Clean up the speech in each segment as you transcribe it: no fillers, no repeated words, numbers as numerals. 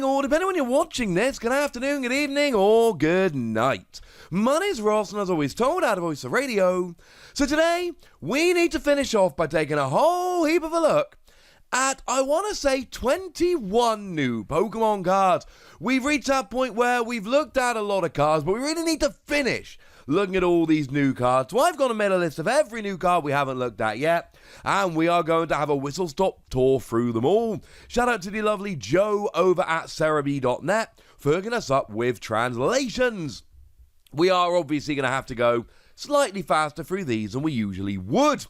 morning, or depending on when you're watching this, good afternoon, good evening, or good night. My name's Ross, and as always told, out of Voice of Radio. So today, we need to finish off by taking a whole heap of a look at, I want to say, 21 new Pokemon cards. We've reached that point where we've looked at a lot of cards, but we really need to finish looking at all these new cards. So I've gone and made a list of every new card we haven't looked at yet, and we are going to have a whistle-stop tour through them all. Shout out to the lovely Joe over at Cerebi.net for hooking us up with translations. We are obviously going to have to go slightly faster through these than we usually would.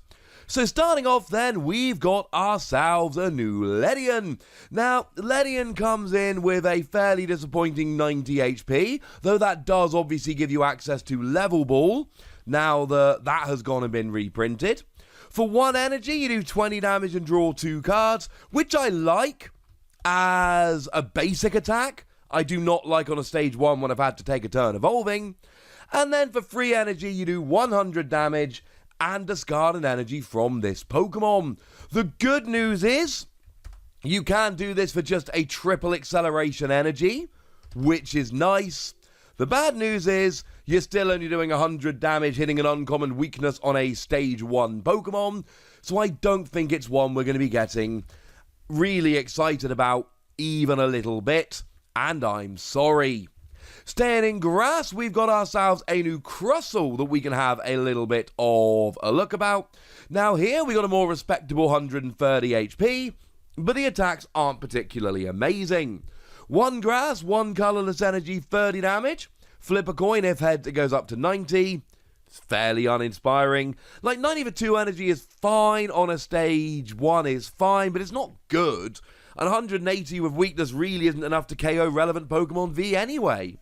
So starting off then, we've got ourselves a new Ledian. Now, Ledian comes in with a fairly disappointing 90 HP, though that does obviously give you access to Level Ball. Now that has gone and been reprinted. For 1 energy, you do 20 damage and draw 2 cards, which I like as a basic attack. I do not like on a stage 1 when I've had to take a turn evolving. And then for 3 energy, you do 100 damage and discard an energy from this Pokemon. The good news is, you can do this for just a triple acceleration energy, which is nice. The bad news is, you're still only doing 100 damage, hitting an uncommon weakness on a stage 1 Pokemon, so I don't think it's one we're going to be getting really excited about, even a little bit, and I'm sorry. Staying in grass, we've got ourselves a new Crustle that we can have a little bit of a look about. Now here we got a more respectable 130 HP, but the attacks aren't particularly amazing. 1 grass, 1 colourless energy, 30 damage. Flip a coin, if heads it goes up to 90. It's fairly uninspiring. Like 90 for 2 energy is fine on a stage 1 is fine, but it's not good. And 180 with weakness really isn't enough to KO relevant Pokemon V anyway.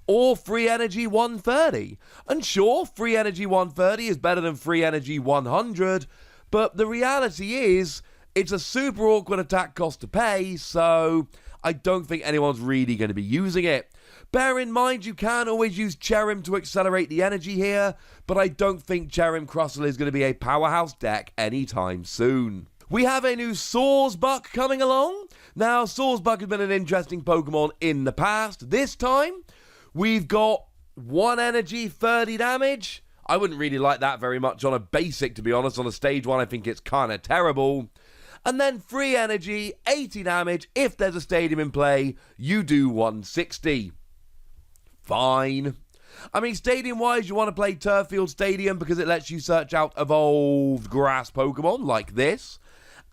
Or free energy 130. And sure, free energy 130 is better than free energy 100, but the reality is, it's a super awkward attack cost to pay, so I don't think anyone's really going to be using it. Bear in mind, you can always use Cherrim to accelerate the energy here, but I don't think Cherrim Crustle is going to be a powerhouse deck anytime soon. We have a new Sawsbuck coming along. Now, Sawsbuck has been an interesting Pokemon in the past. This time, we've got 1 energy, 30 damage. I wouldn't really like that very much on a basic, to be honest. On a stage 1, I think it's kind of terrible. And then 3 energy, 80 damage. If there's a stadium in play, you do 160. Fine. I mean, stadium-wise, you want to play Turffield Stadium because it lets you search out evolved grass Pokemon like this.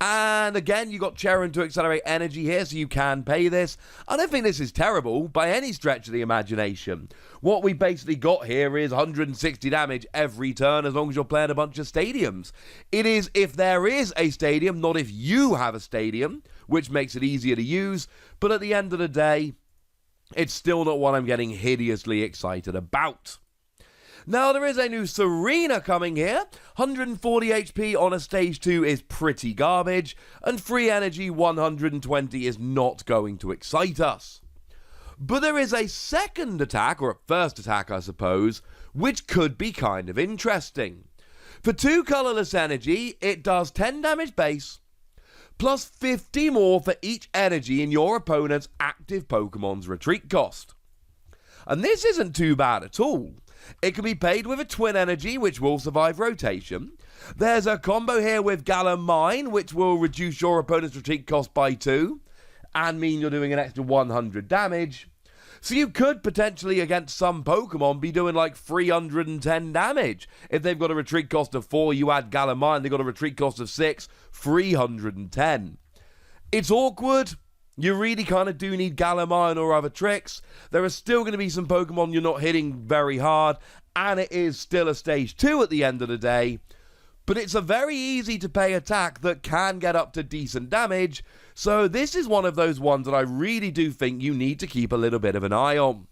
And again, you got Cherrim to accelerate energy here, so you can pay this. I don't think this is terrible by any stretch of the imagination. What we basically got here is 160 damage every turn as long as you're playing a bunch of stadiums. It is if there is a stadium, not if you have a stadium, which makes it easier to use. But at the end of the day, it's still not one I'm getting hideously excited about. Now, there is a new Tsareena coming here. 140 HP on a stage 2 is pretty garbage, and free energy 120 is not going to excite us. But there is a second attack, or a first attack I suppose, which could be kind of interesting. For 2 colourless energy, it does 10 damage base, plus 50 more for each energy in your opponent's active Pokemon's retreat cost. And this isn't too bad at all. It can be paid with a twin energy, which will survive rotation. There's a combo here with Galarian, which will reduce your opponent's retreat cost by 2, and mean you're doing an extra 100 damage. So you could potentially, against some Pokemon, be doing like 310 damage. If they've got a retreat cost of 4, you add Galarian, they've got a retreat cost of 6, 310. It's awkward. You really kind of do need Galarian or other tricks. There are still going to be some Pokemon you're not hitting very hard, and it is still a stage 2 at the end of the day. But it's a very easy to pay attack that can get up to decent damage, so this is one of those ones that I really do think you need to keep a little bit of an eye on.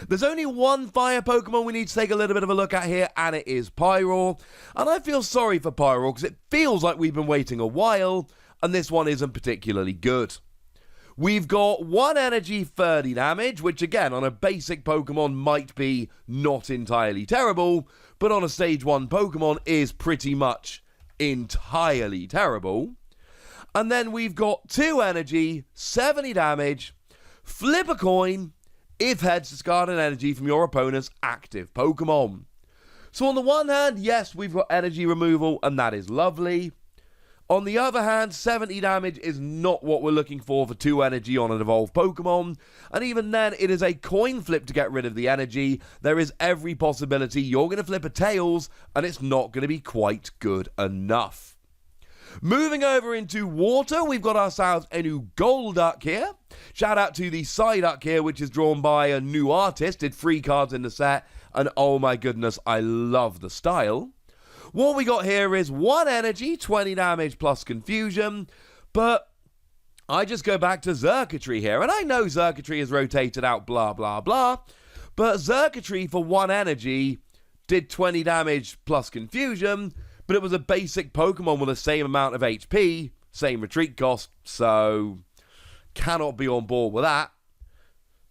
There's only one fire Pokemon we need to take a little bit of a look at here, and it is Pyroar. And I feel sorry for Pyroar because it feels like we've been waiting a while, and this one isn't particularly good. We've got 1 energy, 30 damage, which again, on a basic Pokemon might be not entirely terrible, but on a stage 1 Pokemon is pretty much entirely terrible. And then we've got 2 energy, 70 damage, Flip a coin. If heads, discard an energy from your opponent's active Pokemon. So on the one hand, yes, we've got energy removal, and that is lovely. On the other hand, 70 damage is not what we're looking for 2 energy on an evolved Pokemon, and even then, it is a coin flip to get rid of the energy. There is every possibility you're going to flip a Tails, and it's not going to be quite good enough. Moving over into water, we've got ourselves a new Golduck here. Shout out to the Psyduck here, which is drawn by a new artist. Did 3 cards in the set, and oh my goodness, I love the style. What we got here is 1 energy, 20 damage plus confusion, but I just go back to Xurkitree here, and I know Xurkitree is rotated out, blah, blah, blah, but Xurkitree for 1 energy did 20 damage plus confusion, but it was a basic Pokemon with the same amount of HP, same retreat cost, so cannot be on board with that.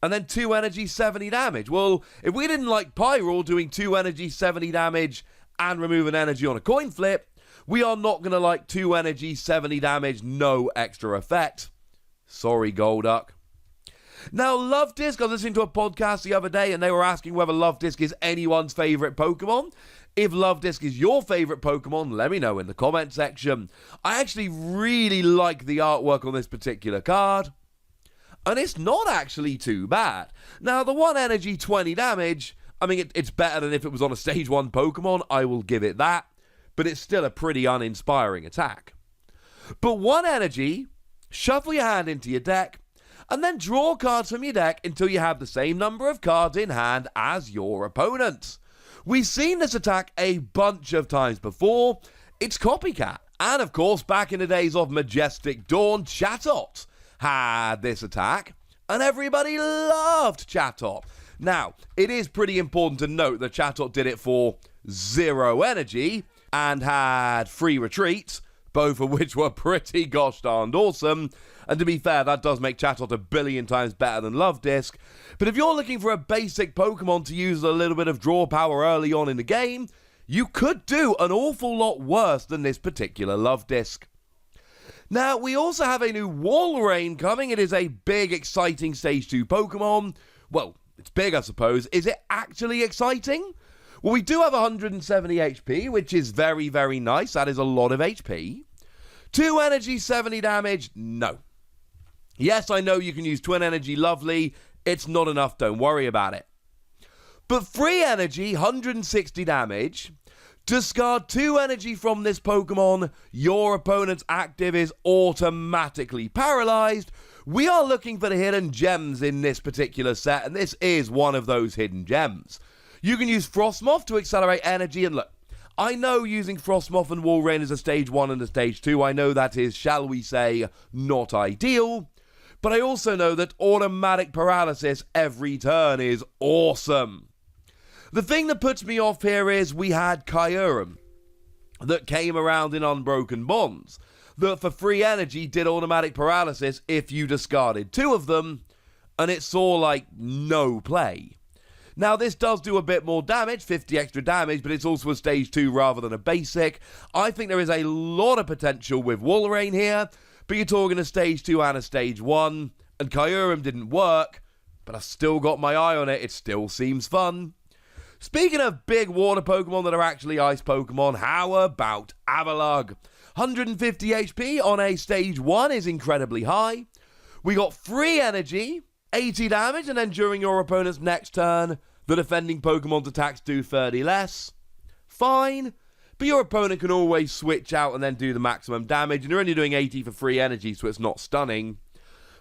And then 2 energy, 70 damage. Well, if we didn't like Pyroar doing 2 energy, 70 damage and remove an energy on a coin flip, we are not going to like 2 energy, 70 damage, no extra effect. Sorry, Golduck. Now, Luvdisc, I was listening to a podcast the other day and they were asking whether Luvdisc is anyone's favourite Pokemon. If Luvdisc is your favourite Pokemon, let me know in the comment section. I actually really like the artwork on this particular card, and it's not actually too bad. Now, the 1 energy, 20 damage, I mean, it's better than if it was on a Stage 1 Pokemon, I will give it that, but it's still a pretty uninspiring attack. But 1 energy, shuffle your hand into your deck, and then draw cards from your deck until you have the same number of cards in hand as your opponent. We've seen this attack a bunch of times before. It's copycat. And of course, back in the days of Majestic Dawn, Chatot had this attack, and everybody loved Chatot. Now, it is pretty important to note that Chatot did it for 0 energy and had 3 retreats, both of which were pretty gosh darned awesome. And to be fair, that does make Chatot a billion times better than Luvdisc. But if you're looking for a basic Pokemon to use a little bit of draw power early on in the game, you could do an awful lot worse than this particular Luvdisc. Now, we also have a new Walrein coming. It is a big, exciting Stage 2 Pokemon. Well, it's big, I suppose. Is it actually exciting? Well, we do have 170 HP, which is very, very nice. That is a lot of HP. 2 energy, 70 damage? No. Yes, I know you can use Twin Energy, lovely. It's not enough, don't worry about it. But 3 energy, 160 damage. Discard 2 energy from this Pokemon. Your opponent's active is automatically paralyzed. We are looking for the hidden gems in this particular set, and this is one of those hidden gems. You can use Frostmoth to accelerate energy, and look, I know using Frostmoth and Walrein as a Stage 1 and a Stage 2, I know that is, shall we say, not ideal. But I also know that automatic paralysis every turn is awesome. The thing that puts me off here is we had Kyurem that came around in Unbroken Bonds, that for 3 energy did automatic paralysis if you discarded 2 of them, and it saw like no play. Now this does do a bit more damage, 50 extra damage, but it's also a Stage 2 rather than a basic. I think there is a lot of potential with Walrein here, but you're talking a Stage 2 and a Stage 1, and Kyurem didn't work, but I've still got my eye on it. It still seems fun. Speaking of big water Pokemon that are actually ice Pokemon, how about Avalugg? 150 HP on a Stage 1 is incredibly high. We got 3 energy, 80 damage, and then during your opponent's next turn, the defending Pokemon's attacks do 30 less. Fine. But your opponent can always switch out and then do the maximum damage, and you're only doing 80 for 3 energy, so it's not stunning.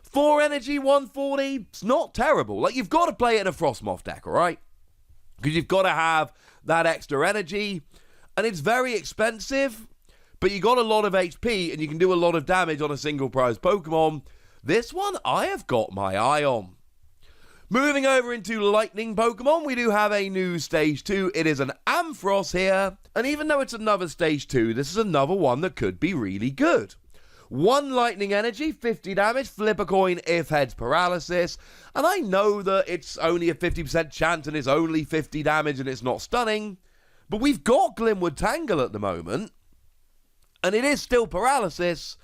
4 energy, 140, it's not terrible. Like, you've got to play it in a Frostmoth deck, alright? Because you've got to have that extra energy, and it's very expensive, but you got a lot of HP, and you can do a lot of damage on a single prize Pokemon. This one, I have got my eye on. Moving over into Lightning Pokemon, we do have a new Stage 2. It is an Ampharos here. And even though it's another Stage 2, this is another one that could be really good. 1 Lightning Energy, 50 damage, flip a coin if heads paralysis. And I know that it's only a 50% chance and it's only 50 damage and it's not stunning. But we've got Glimwood Tangle at the moment. And it is still paralysis,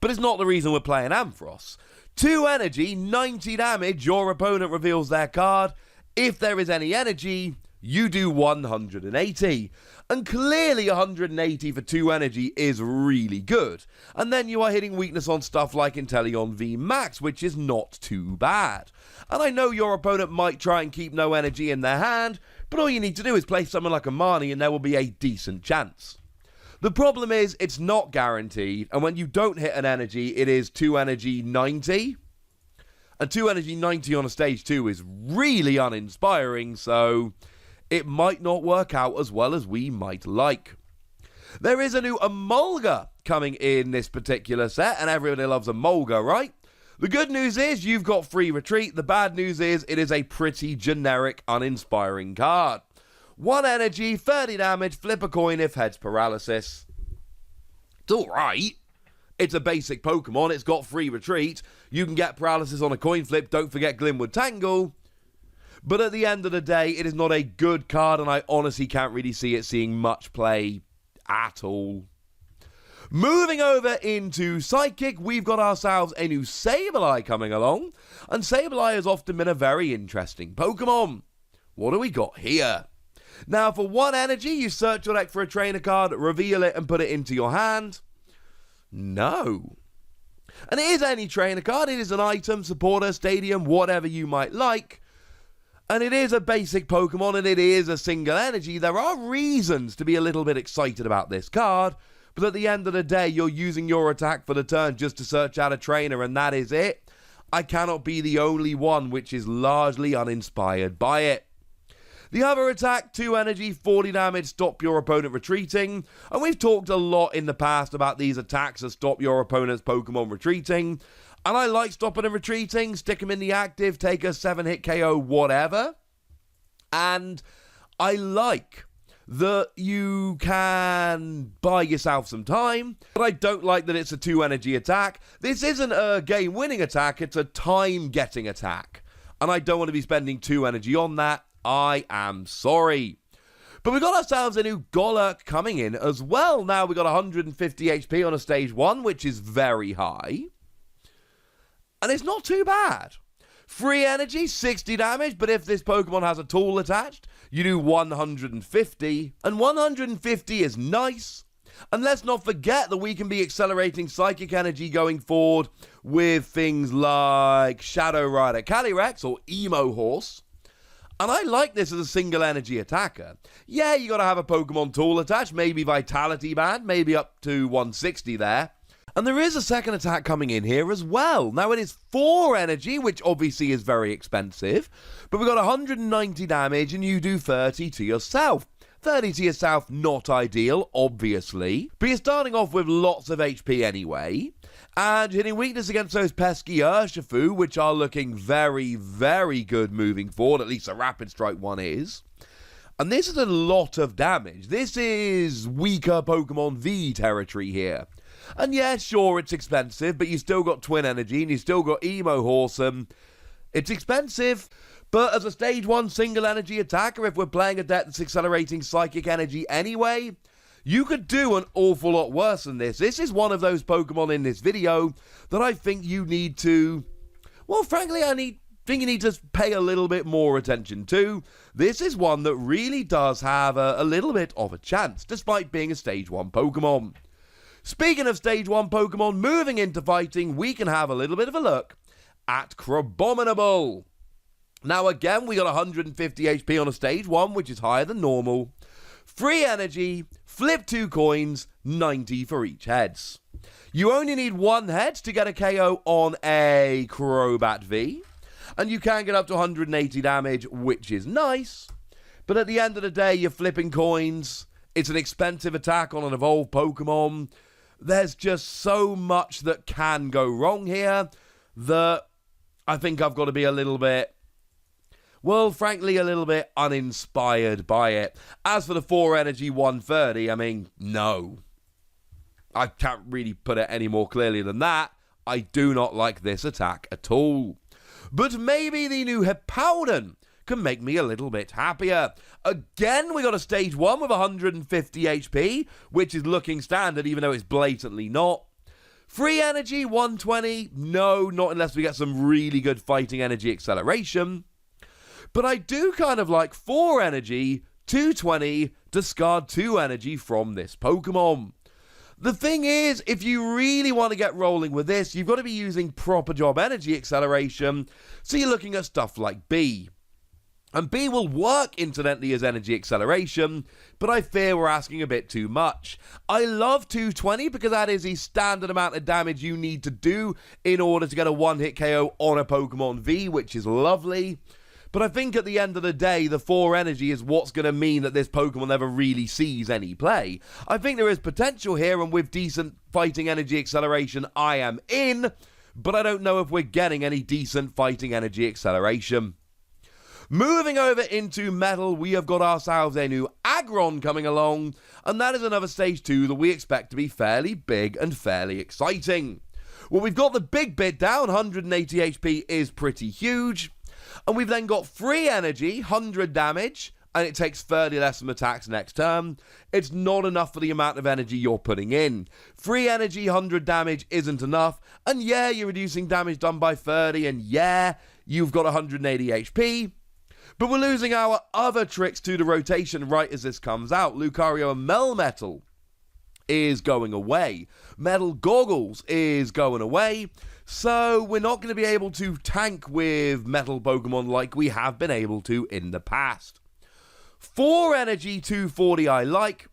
but it's not the reason we're playing Ampharos. 2 energy, 90 damage, your opponent reveals their card. If there is any energy, you do 180. And clearly 180 for 2 energy is really good. And then you are hitting weakness on stuff like Inteleon V Max, which is not too bad. And I know your opponent might try and keep no energy in their hand, but all you need to do is play someone like Amani and there will be a decent chance. The problem is, it's not guaranteed, and when you don't hit an energy, it is 2 energy 90. And 2 energy 90 on a stage 2 is really uninspiring, so it might not work out as well as we might like. There is a new Emolga coming in this particular set, and everybody loves Emolga, right? The good news is you've got free retreat. The bad news is it is a pretty generic, uninspiring card. 1 energy, 30 damage, flip a coin if heads paralysis. It's alright. It's a basic Pokemon, it's got free retreat. You can get paralysis on a coin flip, don't forget Glimwood Tangle. But at the end of the day, it is not a good card, and I honestly can't really see it seeing much play at all. Moving over into Psychic, we've got ourselves a new Sableye coming along. And Sableye has often been a very interesting Pokemon. What do we got here? Now, for 1 energy, you search your deck for a trainer card, reveal it, and put it into your hand. No. And it is any trainer card. It is an item, supporter, stadium, whatever you might like. And it is a basic Pokemon, and it is a single energy. There are reasons to be a little bit excited about this card, but at the end of the day, you're using your attack for the turn just to search out a trainer, and that is it. I cannot be the only one which is largely uninspired by it. The other attack, 2 energy, 40 damage, stop your opponent retreating. And we've talked a lot in the past about these attacks that stop your opponent's Pokemon retreating. And I like stopping and retreating, stick them in the active, take a 7-hit KO, whatever. And I like that you can buy yourself some time, but I don't like that it's a 2 energy attack. This isn't a game-winning attack, it's a time-getting attack. And I don't want to be spending 2 energy on that. I am sorry. But we got ourselves a new Golurk coming in as well. Now we got 150 HP on a stage 1, which is very high. And it's not too bad. Free energy, 60 damage, but if this Pokemon has a tool attached, you do 150. And 150 is nice. And let's not forget that we can be accelerating Psychic energy going forward with things like Shadow Rider Calyrex or Emo Horse. And I like this as a single energy attacker. Yeah, you got to have a Pokemon tool attached, maybe Vitality Band, maybe up to 160 there. And there is a second attack coming in here as well. Now it is 4 energy, which obviously is very expensive, but we've got 190 damage and you do 30 to yourself. 30 to yourself, not ideal, obviously, but you're starting off with lots of HP anyway, and hitting weakness against those pesky Urshifu, which are looking very, very good moving forward, at least a Rapid Strike one is. And this is a lot of damage. This is weaker Pokemon V territory here. And yeah, sure, it's expensive, but you still got Twin Energy, and you still got Emo Horse, it's expensive. But as a stage 1 single energy attacker, if we're playing a deck that's accelerating Psychic energy anyway, you could do an awful lot worse than this. This is one of those Pokemon in this video that I think you need to, well, frankly, think you need to pay a little bit more attention to. This is one that really does have a little bit of a chance, despite being a stage 1 Pokemon. Speaking of stage 1 Pokemon, moving into fighting, we can have a little bit of a look at Crabominable. Now again, we got 150 HP on a stage 1, which is higher than normal. Free energy, flip 2 coins, 90 for each heads. You only need 1 head to get a KO on a Crobat V, and you can get up to 180 damage, which is nice. But at the end of the day, you're flipping coins. It's an expensive attack on an evolved Pokemon. There's just so much that can go wrong here that I think I've got to be a little bit, well, frankly, a little bit uninspired by it. As for the 4 energy 130, I mean, no. I can't really put it any more clearly than that. I do not like this attack at all. But maybe the new Hippowdon can make me a little bit happier. Again, we got a stage 1 with 150 HP, which is looking standard, even though it's blatantly not. Free energy, 120. No, not unless we get some really good fighting energy acceleration. But I do kind of like 4 energy, 220, discard 2 energy from this Pokemon. The thing is, if you really want to get rolling with this, you've got to be using proper job energy acceleration, so you're looking at stuff like B. And B will work, incidentally, as energy acceleration, but I fear we're asking a bit too much. I love 220 because that is the standard amount of damage you need to do in order to get a one-hit KO on a Pokemon V, which is lovely. But I think at the end of the day, the 4 energy is what's going to mean that this Pokemon never really sees any play. I think there is potential here, and with decent fighting energy acceleration, I am in, but I don't know if we're getting any decent fighting energy acceleration. Moving over into Metal, we have got ourselves a new Aggron coming along, and that is another Stage 2 that we expect to be fairly big and fairly exciting. Well, we've got the big bit down, 180 HP is pretty huge. And we've then got free energy, 100 damage, and it takes 30 less from attacks next turn. It's not enough for the amount of energy you're putting in. Free energy, 100 damage isn't enough, and yeah, you're reducing damage done by 30, and yeah, you've got 180 HP. But we're losing our other tricks to the rotation right as this comes out. Lucario and Melmetal is going away. Metal Goggles is going away. So we're not going to be able to tank with metal Pokemon like we have been able to in the past. 4 energy, 240 I like,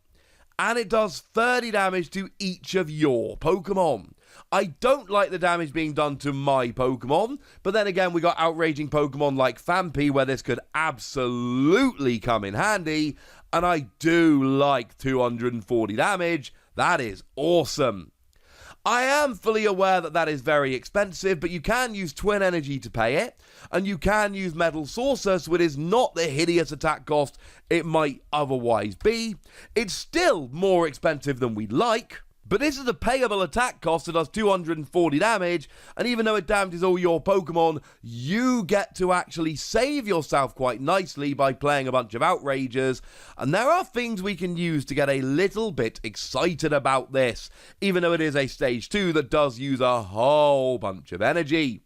and it does 30 damage to each of your Pokemon. I don't like the damage being done to my Pokemon, but then again we got outraging Pokemon like Phanpy where this could absolutely come in handy, and I do like 240 damage. That is awesome. I am fully aware that that is very expensive, but you can use Twin Energy to pay it, and you can use Metal Saucer, so it is not the hideous attack cost it might otherwise be. It's still more expensive than we'd like, but this is a payable attack cost that does 240 damage, and even though it damages all your Pokemon, you get to actually save yourself quite nicely by playing a bunch of Outrages, and there are things we can use to get a little bit excited about this, even though it is a Stage 2 that does use a whole bunch of energy.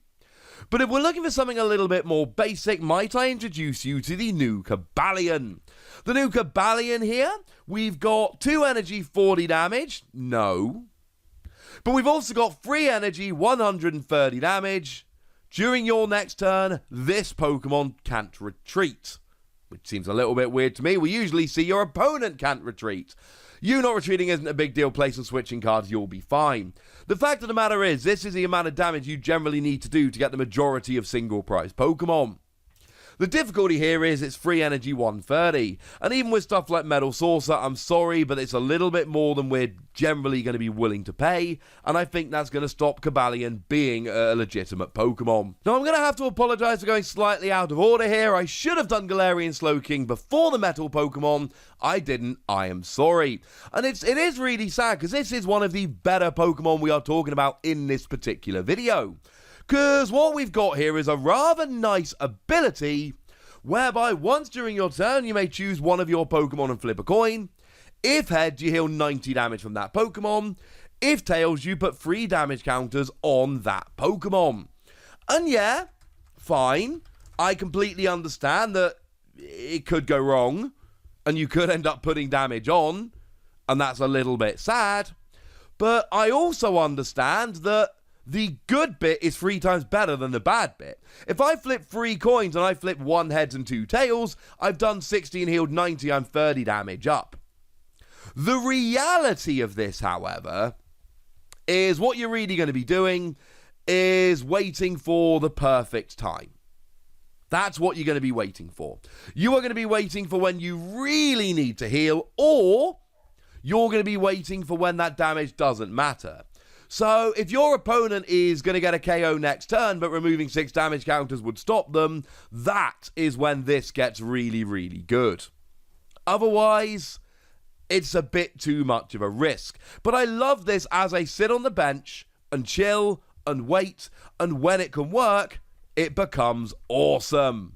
But if we're looking for something a little bit more basic, might I introduce you to the new Cobalion? The new Cobalion here, we've got 2 energy, 40 damage. No. But we've also got 3 energy, 130 damage. During your next turn, this Pokemon can't retreat. Which seems a little bit weird to me. We usually see your opponent can't retreat. You not retreating isn't a big deal. Play some switching cards, you'll be fine. The fact of the matter is, this is the amount of damage you generally need to do to get the majority of single prize Pokemon. The difficulty here is it's free energy 130, and even with stuff like Metal Saucer, I'm sorry, but it's a little bit more than we're generally going to be willing to pay, and I think that's going to stop Cobalion being a legitimate Pokemon. Now, I'm going to have to apologise for going slightly out of order here. I should have done Galarian Slowking before the Metal Pokemon. I didn't. I am sorry. And it is really sad, because this is one of the better Pokemon we are talking about in this particular video. Because what we've got here is a rather nice ability whereby once during your turn you may choose one of your Pokemon and flip a coin. If heads, you heal 90 damage from that Pokemon. If tails, you put 3 damage counters on that Pokemon. And yeah, fine. I completely understand that it could go wrong and you could end up putting damage on, and that's a little bit sad. But I also understand that the good bit is 3 times better than the bad bit. If I flip 3 coins and I flip 1 heads and 2 tails, I've done 60 and healed 90, I'm 30 damage up. The reality of this, however, is what you're really going to be doing is waiting for the perfect time. That's what you're going to be waiting for. You are going to be waiting for when you really need to heal, or you're going to be waiting for when that damage doesn't matter. So, if your opponent is going to get a KO next turn, but removing 6 damage counters would stop them, that is when this gets really, really good. Otherwise, it's a bit too much of a risk. But I love this as I sit on the bench and chill and wait, and when it can work, it becomes awesome.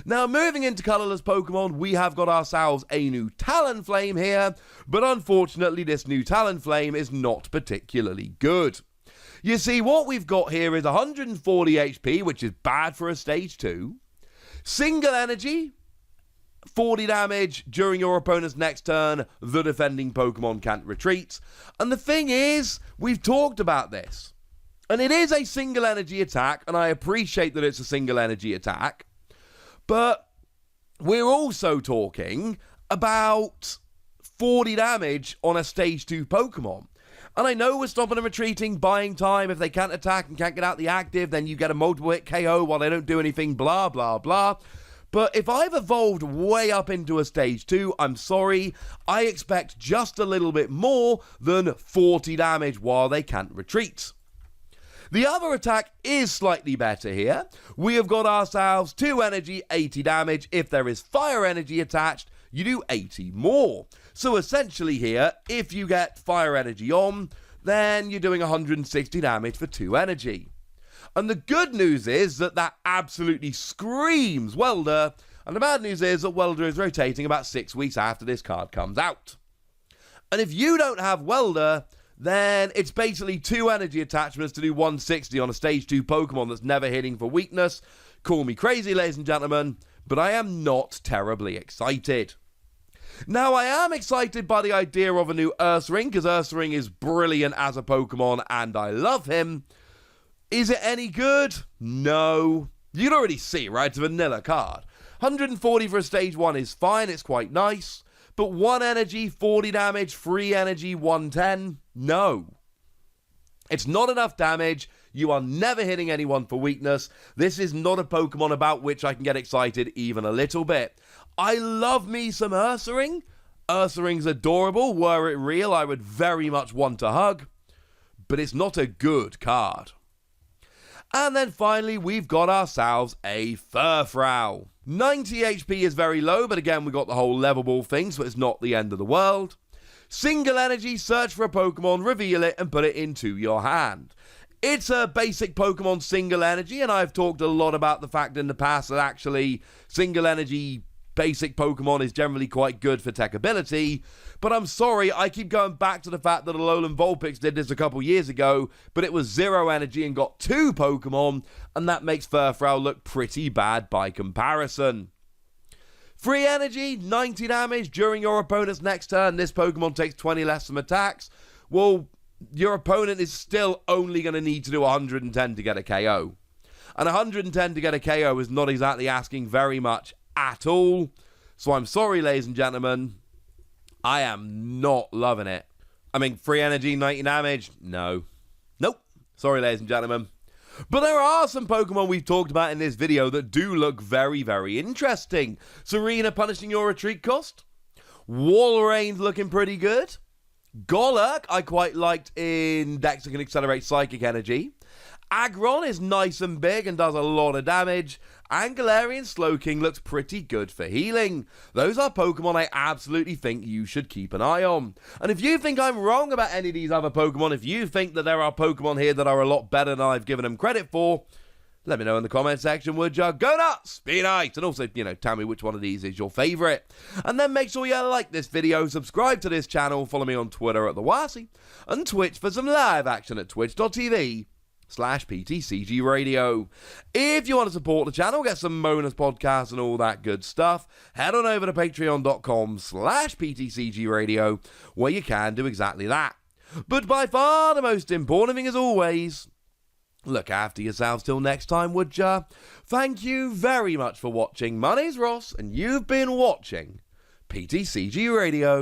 Now, moving into colourless Pokemon, we have got ourselves a new Talonflame here, but unfortunately this new Talonflame is not particularly good. You see, what we've got here is 140 HP, which is bad for a Stage 2, single energy, 40 damage during your opponent's next turn, the defending Pokemon can't retreat, and the thing is, we've talked about this, and it is a single energy attack, and I appreciate that it's a single energy attack, but we're also talking about 40 damage on a Stage 2 Pokemon. And I know we're stopping and retreating, buying time. If they can't attack and can't get out the active, then you get a multiple hit KO while they don't do anything, blah, blah, blah. But if I've evolved way up into a Stage 2, I'm sorry, I expect just a little bit more than 40 damage while they can't retreat. The other attack is slightly better here. We have got ourselves 2 energy, 80 damage. If there is fire energy attached, you do 80 more. So essentially here, if you get fire energy on, then you're doing 160 damage for 2 energy. And the good news is that that absolutely screams Welder, and the bad news is that Welder is rotating about 6 weeks after this card comes out. And if you don't have Welder, then it's basically 2 energy attachments to do 160 on a Stage 2 Pokemon that's never hitting for weakness. Call me crazy, ladies and gentlemen, but I am not terribly excited. Now, I am excited by the idea of a new Ursaring, because Ursaring is brilliant as a Pokemon, and I love him. Is it any good? No. You can already see, right? It's a vanilla card. 140 for a Stage 1 is fine, it's quite nice. But 1 energy, 40 damage, 3 energy, 110? No. It's not enough damage. You are never hitting anyone for weakness. This is not a Pokemon about which I can get excited even a little bit. I love me some Ursaring. Ursaring's adorable. Were it real, I would very much want a hug. But it's not a good card. And then finally, we've got ourselves a Furfrou. 90 HP is very low, but again, we got the whole level ball thing, so it's not the end of the world. Single energy, search for a Pokemon, reveal it, and put it into your hand. It's a basic Pokemon single energy, and I've talked a lot about the fact in the past that actually single energy basic Pokemon is generally quite good for tech ability, but I'm sorry, I keep going back to the fact that Alolan Vulpix did this a couple years ago, but it was 0 energy and got 2 Pokemon, and that makes Furfrou look pretty bad by comparison. 3 energy, 90 damage during your opponent's next turn. This Pokemon takes 20 less from attacks. Well, your opponent is still only going to need to do 110 to get a KO. And 110 to get a KO is not exactly asking very much at all. So I'm sorry, ladies and gentlemen. I am not loving it. I mean, 3 energy, 90 damage? No. Nope. Sorry, ladies and gentlemen. But there are some Pokemon we've talked about in this video that do look very, very interesting. Tsareena punishing your retreat cost. Walreign's looking pretty good. Golurk, I quite liked in decks that can accelerate Psychic Energy. Aggron is nice and big and does a lot of damage. And Galarian Slowking looks pretty good for healing. Those are Pokemon I absolutely think you should keep an eye on. And if you think I'm wrong about any of these other Pokemon, if you think that there are Pokemon here that are a lot better than I've given them credit for, let me know in the comment section, would ya? Go nuts! Be nice! And also, tell me which one of these is your favourite. And then make sure you like this video, subscribe to this channel, follow me on Twitter at The Wassy, and Twitch for some live action at twitch.tv/PTCG Radio. If you want to support the channel, get some bonus podcasts and all that good stuff, head on over to patreon.com/PTCG Radio, where you can do exactly that. But by far the most important thing as always, look after yourselves till next time, would ya? Thank you very much for watching. My name's Ross, and you've been watching PTCG Radio.